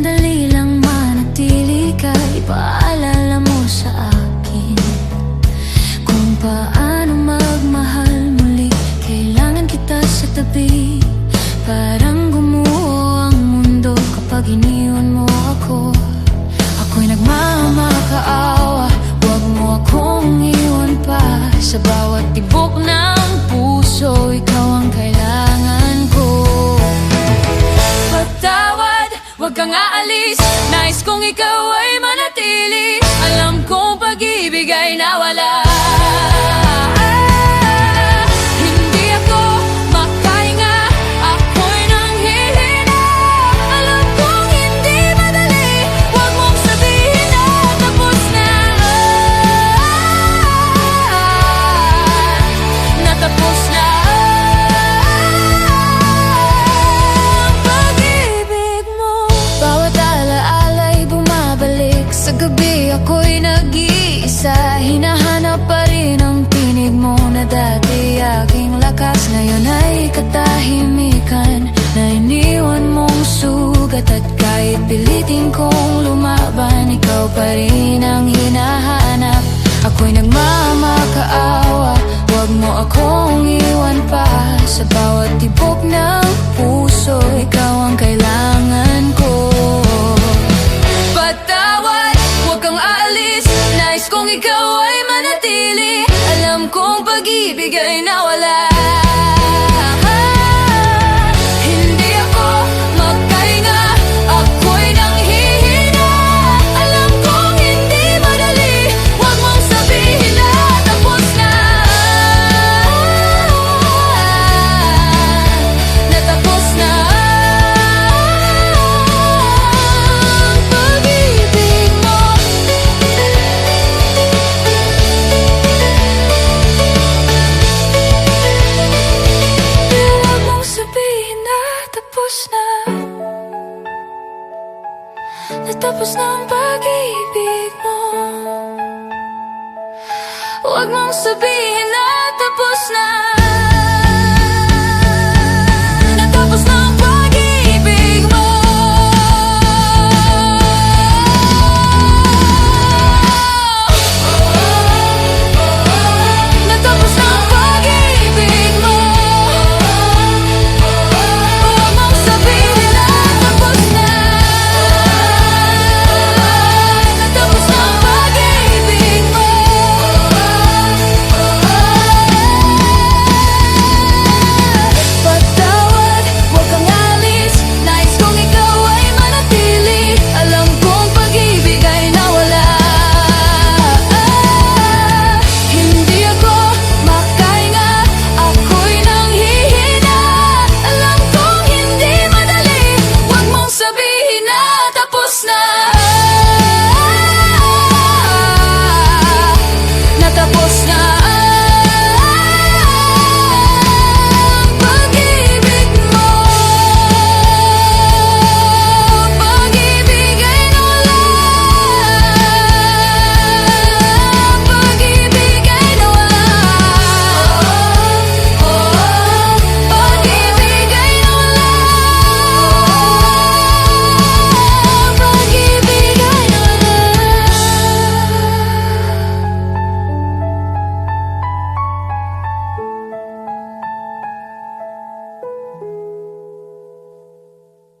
sandali lang manatili ka, ipaalala mo sa akin kung paano magmahal muli. Kailangan kita sa tabi, parang gumuho ang mundo kapag iniwan mo ako. Ako'y nagmamakaawa, huwag mo akong iwan pa. Sa bawat tibok ng puso, ikaw ang kailangan ko. Patawad, huwag kang aalis, nais kong ikaw ay manatili. Alam kong pag-ibig ay nawala. Hindi ako makahinga, ako'y nanghihina. Alam kong hindi madali, huwag mong sabihin na tapos na. Natapos na ang pag-ibig mo. Bawat alaala'y bumabalik, sa gabi ako'y nag-iisa. Hinahanap pa rin ang tinig mo na dati aking lakas. Ngayon ay katahimikan na iniwan mong sugat. At kahit pilitin kong lumaban, ikaw pa rin ang hinahanap. Ako'y nagmamakaawa, huwag mo akong iwan pa. Sa bawat tibok ng puso, ikaw ang kailangan ko. Patawad, huwag kang aalis, nais kong ikaw ay manatili. Alam kong pag-ibig ay nawala. Hindi ako makahinga, ako'y nanghihina. Alam kong hindi madali, huwag mong sabihin na tapos na. Natapos na ang pag-ibig mo. Huwag mong sabihin na tapos na. Natapos na ang pag-ibig mo. Huwag mong sabihin na tapos na.